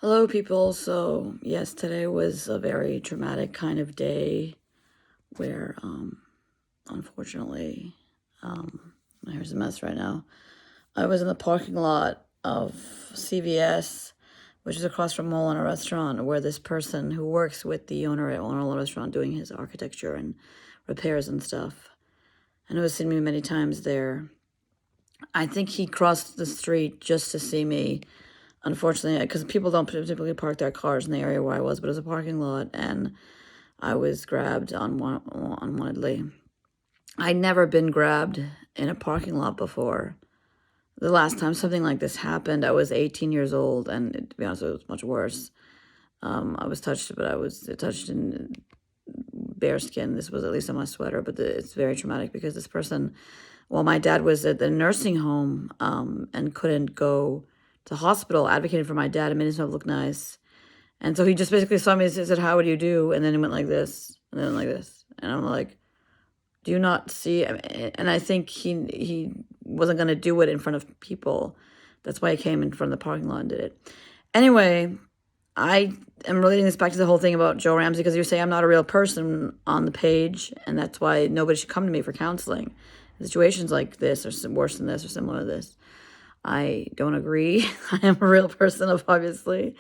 Hello, people. So, yes, today was a very traumatic kind of day where, unfortunately, my hair's a mess right now. I was in the parking lot of CVS, which is across from mall and a restaurant, where this person who works with the owner of the restaurant doing his architecture and repairs and stuff, and who has seen me many times there. I think he crossed the street just to see me. Unfortunately, because people don't typically park their cars in the area where I was, but it was a parking lot, and I was grabbed unwantedly. I'd never been grabbed in a parking lot before. The last time something like this happened, I was 18 years old, and to be honest, it was much worse. I was touched, but I was touched in bare skin. This was at least on my sweater, but it's very traumatic because this person, well, my dad was at the nursing home and couldn't go to the hospital, advocating for my dad and made himself look nice. And so he just basically saw me and said, "How would you do?" And then he went like this, and then like this. And I'm like, "Do you not see?" And I think he wasn't going to do it in front of people. That's why he came in front of the parking lot and did it. Anyway, I am relating this back to the whole thing about Joe Ramsey because you say I'm not a real person on the page, and that's why nobody should come to me for counseling. Situations like this or worse than this or similar to this. I don't agree. I am a real person, obviously.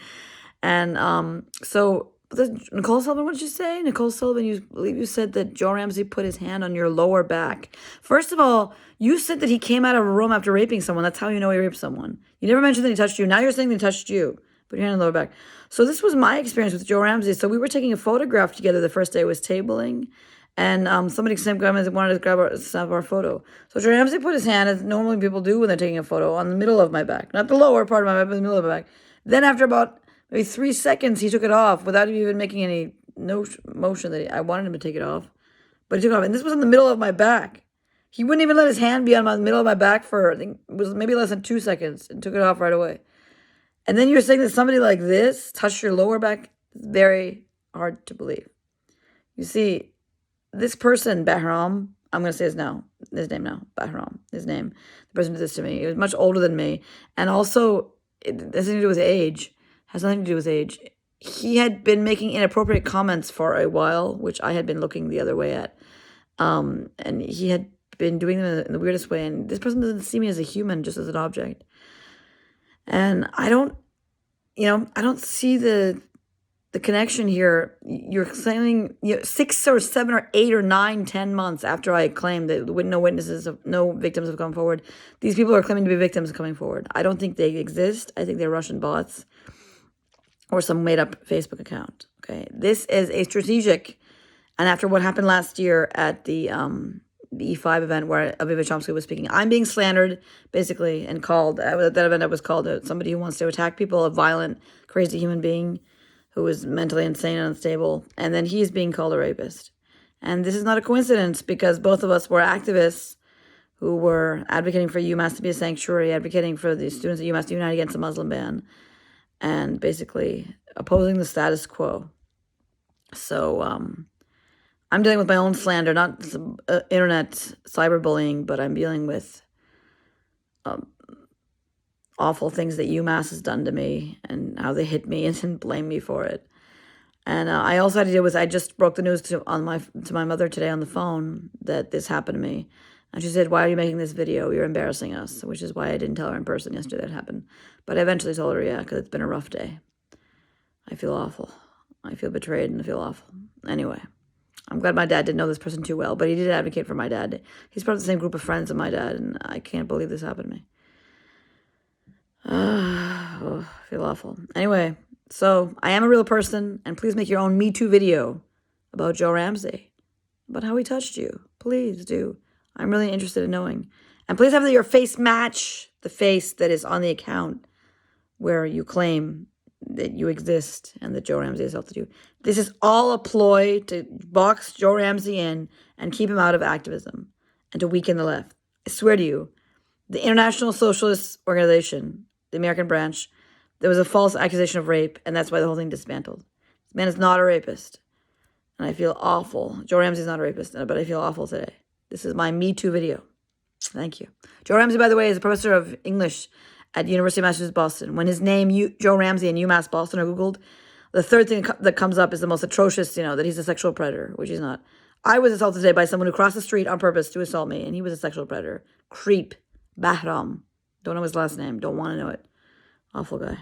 And Nicole Sullivan, what did you say? Nicole Sullivan, you believe you said that Joe Ramsey put his hand on your lower back. First of all, you said that he came out of a room after raping someone. That's how you know he raped someone. You never mentioned that he touched you. Now you're saying that he touched you. Put your hand on the lower back. So this was my experience with Joe Ramsey. So we were taking a photograph together the first day I was tabling. And somebody wanted to grab our photo. So Joe Ramsey put his hand, as normally people do when they're taking a photo, on the middle of my back. Not the lower part of my back, but the middle of my back. Then after about maybe 3 seconds, he took it off without even making any motion that I wanted him to take it off. But he took it off. And this was in the middle of my back. He wouldn't even let his hand be on the middle of my back for, I think it was maybe less than 2 seconds, and took it off right away. And then you're saying that somebody like this touched your lower back? It's very hard to believe. You see, this person, Bahram, I'm going to say his name now, Bahram, his name, the person who did this to me, he was much older than me. And also, it has nothing to do with age. Has nothing to do with age. He had been making inappropriate comments for a while, which I had been looking the other way at. And he had been doing them in the weirdest way. And this person doesn't see me as a human, just as an object. And I don't see the connection here. You're claiming 6 or 7 or 8 or 9, 10 months after I claimed that no victims have come forward. These people are claiming to be victims coming forward. I don't think they exist. I think they're Russian bots or some made-up Facebook account. Okay, this is a strategic. And after what happened last year at the E5 event where Aviva Chomsky was speaking, I'm being slandered, basically, and called, at that event I was called somebody who wants to attack people, a violent, crazy human being who is mentally insane and unstable, and then he's being called a rapist. And this is not a coincidence because both of us were activists who were advocating for UMass to be a sanctuary, advocating for the students at UMass to unite against the Muslim ban, and basically opposing the status quo. So I'm dealing with my own slander, not internet cyberbullying, but I'm dealing with awful things that UMass has done to me and how they hit me and then blame me for it. And I also had to deal with, I just broke the news to my mother today on the phone that this happened to me. And she said, "Why are you making this video? You're embarrassing us," which is why I didn't tell her in person yesterday that happened. But I eventually told her, yeah, because it's been a rough day. I feel awful. I feel betrayed and I feel awful. Anyway, I'm glad my dad didn't know this person too well, but he did advocate for my dad. He's part of the same group of friends of my dad, and I can't believe this happened to me. I feel awful. Anyway, so I am a real person, and please make your own Me Too video about Joe Ramsey, about how he touched you. Please do. I'm really interested in knowing. And please have your face match the face that is on the account where you claim that you exist and that Joe Ramsey assaulted you. This is all a ploy to box Joe Ramsey in and keep him out of activism and to weaken the left. I swear to you, the International Socialist Organization, the American branch, there was a false accusation of rape, and that's why the whole thing dismantled. This man is not a rapist, and I feel awful. Joe Ramsey is not a rapist, but I feel awful today. This is my Me Too video. Thank you. Joe Ramsey, by the way, is a professor of English at University of Massachusetts Boston. When his name, Joe Ramsey and UMass Boston are Googled, the third thing that comes up is the most atrocious, that he's a sexual predator, which he's not. I was assaulted today by someone who crossed the street on purpose to assault me, and he was a sexual predator. Creep. Bahram. Don't know his last name. Don't want to know it. Awful guy.